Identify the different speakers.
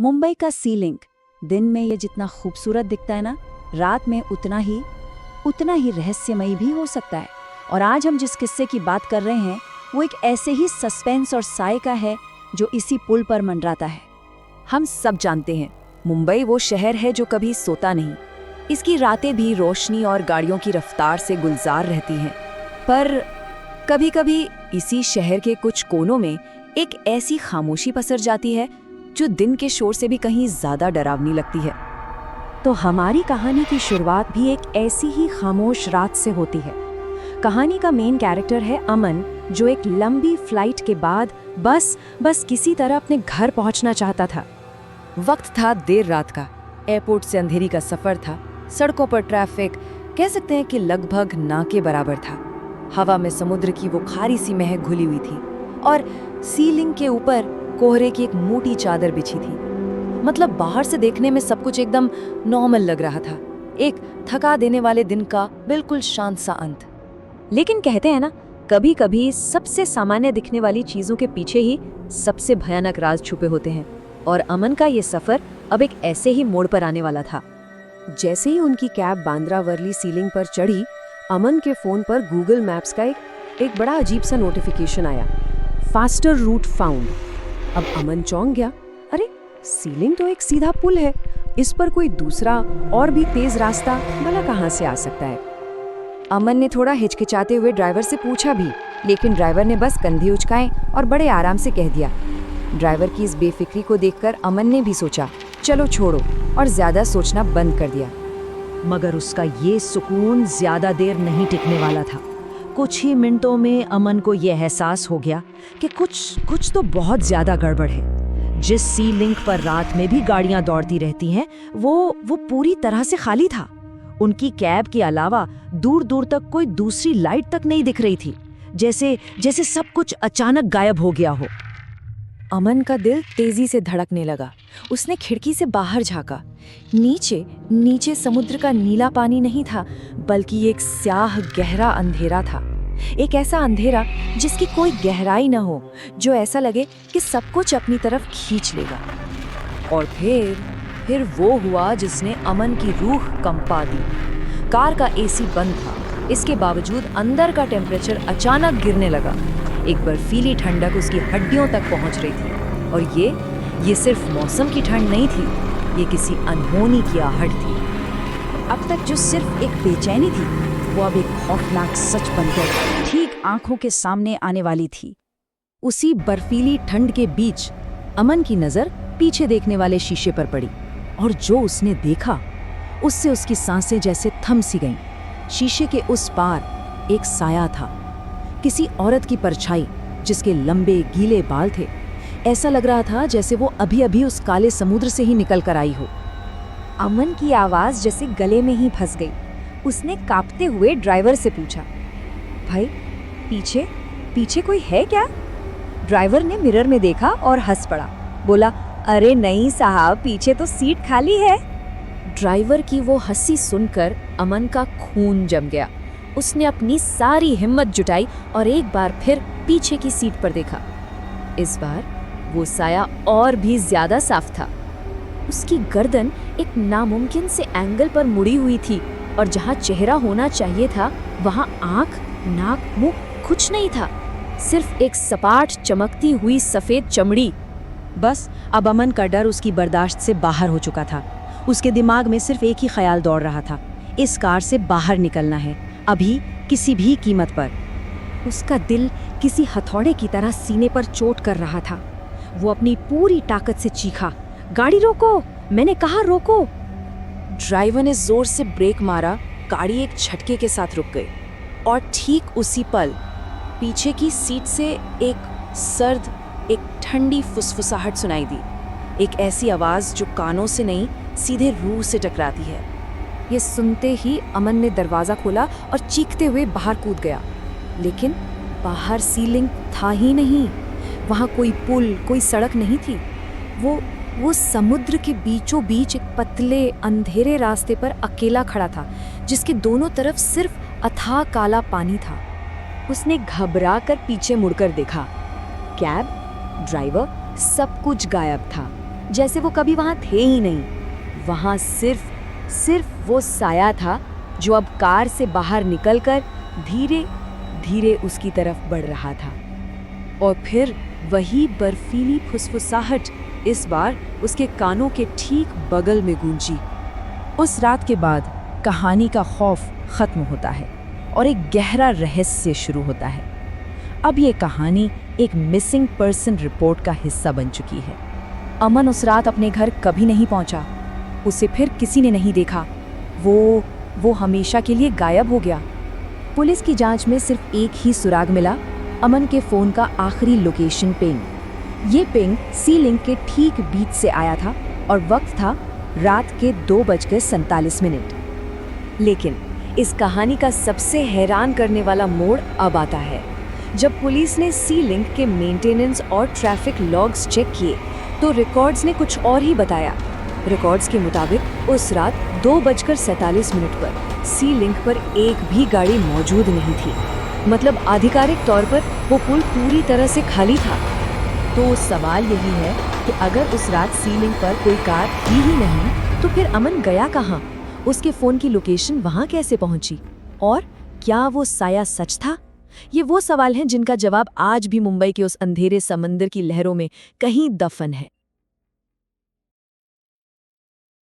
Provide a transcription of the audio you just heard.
Speaker 1: मुंबई का सी लिंक दिन में ये जितना खूबसूरत दिखता है ना, रात में उतना ही रहस्यमयी भी हो सकता है। और आज हम जिस किस्से की बात कर रहे हैं वो एक ऐसे ही सस्पेंस और साए का है जो इसी पुल पर मंडराता है।
Speaker 2: हम सब जानते हैं, मुंबई वो शहर है जो कभी सोता नहीं। इसकी रातें भी रोशनी और गाड़ियों की रफ्तार से गुलजार रहती हैं। पर कभी-कभी इसी शहर के कुछ कोनों में एक ऐसी खामोशी पसर जाती है जो दिन के शोर से भी कहीं ज्यादा डरावनी लगती है।
Speaker 1: तो हमारी कहानी की शुरुआत भी एक ऐसी ही खामोश रात से होती है। कहानी का मेन कैरेक्टर है अमन, जो एक लंबी फ्लाइट के बाद बस किसी तरह अपने घर पहुंचना चाहता था।
Speaker 2: वक्त था देर रात का, एयरपोर्ट से अंधेरी का सफर था। सड़कों पर ट्रैफिक कह सकते हैं कि लगभग ना के बराबर था। हवा में समुद्र की वो खारी सी महक घुली हुई थी और सीलिंग के ऊपर कोहरे की एक मोटी चादर बिछी थी। मतलब बाहर से देखने में सब कुछ एकदम नॉर्मल लग रहा था, एक थका देने वाले दिन का बिल्कुल शांत सा अंत।
Speaker 1: लेकिन कहते हैं ना, कभी कभी सबसे सामान्य दिखने वाली चीजों के पीछे ही सबसे भयानक राज छुपे होते हैं। और अमन का ये सफर अब एक ऐसे ही मोड़ पर आने वाला था।
Speaker 2: जैसे ही उनकी कैब बांद्रा वर्ली सीलिंग पर चढ़ी, अमन के फोन पर गूगल मैप्स का एक बड़ा अजीब सा नोटिफिकेशन आया, फास्टर रूट फाउंड। अब अमन चौंक गया। अरे, सीलिंग तो एक सीधा पुल है, इस पर कोई दूसरा और भी तेज रास्ता भला कहाँ से आ सकता है? अमन ने थोड़ा हिचकिचाते हुए ड्राइवर से पूछा भी, लेकिन ड्राइवर ने बस कंधे उचकाए और बड़े आराम से कह दिया। ड्राइवर की इस बेफिक्री को देखकर अमन ने भी सोचा, चलो छोड़ो, और ज्यादा सोचना बंद कर दिया।
Speaker 1: मगर उसका ये सुकून ज्यादा देर नहीं टिकने वाला था। कुछ ही मिनटों में अमन को यह एहसास हो गया कि कुछ तो बहुत ज्यादा गड़बड़ है। जिस सी लिंक पर रात में भी गाड़ियां दौड़ती रहती हैं, वो पूरी तरह से खाली था। उनकी कैब के अलावा दूर दूर तक कोई दूसरी लाइट तक नहीं दिख रही थी, जैसे सब कुछ अचानक गायब हो गया हो।
Speaker 2: अमन का दिल तेजी से धड़कने लगा। उसने खिड़की से बाहर झांका। नीचे समुद्र का नीला पानी नहीं था, बल्कि एक स्याह गहरा अंधेरा था। एक ऐसा अंधेरा जिसकी कोई गहराई न हो, जो ऐसा लगे कि सब कुछ अपनी तरफ खींच लेगा। और फिर वो हुआ जिसने अमन की रूह कंपा दी। कार का एसी बंद था, इसके बावजूद अंदर का टेम्परेचर अचानक गिरने लगा। एक बर्फीली ठंडक उसकी हड्डियों तक पहुंच रही थी। और ये सिर्फ मौसम की ठंड नहीं थी, ये किसी अनहोनी की आहट थी।
Speaker 1: अब तक जो सिर्फ एक बेचैनी थी, वो अब एक खौफनाक सच बनकर ठीक आंखों के सामने आने वाली थी। उसी बर्फीली ठंड के बीच अमन की नजर पीछे देखने वाले शीशे पर पड़ी, और जो उसने देखा उससे उसकी सांसें जैसे थम सी गईं। शीशे के उस पार एक साया था, किसी औरत की परछाई जिसके लंबे गीले बाल थे। ऐसा लग रहा था जैसे वो अभी अभी उस काले समुद्र से ही निकल कर आई हो।
Speaker 3: अमन की आवाज जैसे गले में ही फंस गई। उसने कांपते हुए ड्राइवर से पूछा, भाई पीछे कोई है क्या? ड्राइवर ने मिरर में देखा और हंस पड़ा। बोला, अरे नहीं साहब, पीछे तो सीट खाली है।
Speaker 2: ड्राइवर की वो हंसी सुनकर अमन का खून जम गया। उसने अपनी सारी हिम्मत जुटाई और एक बार फिर पीछे की सीट पर देखा। इस बार वो साया और भी ज्यादा साफ था। उसकी गर्दन एक नामुमकिन से एंगल पर मुड़ी हुई थी, और जहां चेहरा होना चाहिए था वहां आंख, नाक, मुंह कुछ नहीं था। सिर्फ एक सपाट चमकती हुई सफेद चमड़ी।
Speaker 1: बस अब अमन का डर उसकी बर्दाश्त से बाहर हो चुका था। उसके दिमाग में सिर्फ एक ही ख्याल दौड़ रहा था, इस कार से बाहर निकलना है, अभी, किसी भी कीमत पर।
Speaker 3: उसका दिल किसी हथौड़े की तरह सीने पर चोट कर रहा था। वो अपनी पूरी ताकत से चीखा, गाड़ी रोको, मैंने कहा रोको।
Speaker 2: ड्राइवर ने जोर से ब्रेक मारा। गाड़ी एक झटके के साथ रुक गई, और ठीक उसी पल पीछे की सीट से एक ठंडी फुसफुसाहट सुनाई दी। एक ऐसी आवाज जो कानों से नहीं, सीधे रूह से टकराती है। ये सुनते ही अमन ने दरवाजा खोला और चीखते हुए बाहर कूद गया। लेकिन बाहर सीलिंग था ही नहीं। वहां कोई पुल, कोई सड़क नहीं थी। वो समुद्र के बीचों बीच एक पतले अंधेरे रास्ते पर अकेला खड़ा था, जिसके दोनों तरफ सिर्फ अथाह काला पानी था। उसने घबरा कर पीछे मुड़कर देखा। कैब, ड्राइवर, सब कुछ गायब था।
Speaker 3: जैसे वो कभी वहां थे ही नहीं। वहां सिर्फ वो साया था जो अब कार से बाहर निकलकर धीरे धीरे उसकी तरफ बढ़ रहा था। और फिर वही बर्फीली फुसफुसाहट इस बार उसके कानों के ठीक बगल में गूंजी।
Speaker 1: उस रात के बाद कहानी का खौफ खत्म होता है और एक गहरा रहस्य शुरू होता है। अब ये कहानी एक मिसिंग पर्सन रिपोर्ट का हिस्सा बन चुकी है।
Speaker 3: अमन उस रात अपने घर कभी नहीं पहुंचा। उसे फिर किसी ने नहीं देखा। वो हमेशा के लिए गायब हो गया। पुलिस की जांच में सिर्फ एक ही सुराग मिला, अमन के फोन का आखिरी लोकेशन पिंग। ये पिंग सी लिंक के ठीक बीच से आया था और वक्त था रात के 2:47। लेकिन इस कहानी का सबसे हैरान करने वाला मोड़ अब आता है। जब पुलिस ने सी लिंक के मेंटेनेंस और ट्रैफिक लॉग्स चेक किए तो रिकॉर्ड्स ने कुछ और ही बताया। रिकॉर्ड्स के मुताबिक उस रात 2:47 पर सी लिंक पर एक भी गाड़ी मौजूद नहीं थी। मतलब आधिकारिक तौर पर वो पुल पूरी तरह से खाली था।
Speaker 1: तो सवाल यही है कि अगर उस रात सी लिंक पर कोई कार थी ही नहीं तो फिर अमन गया कहाँ?
Speaker 3: उसके फोन की लोकेशन वहां कैसे पहुंची? और क्या वो साया सच था? ये वो सवाल हैं जिनका जवाब आज भी मुंबई के उस अंधेरे समंदर की लहरों में कहीं दफन है।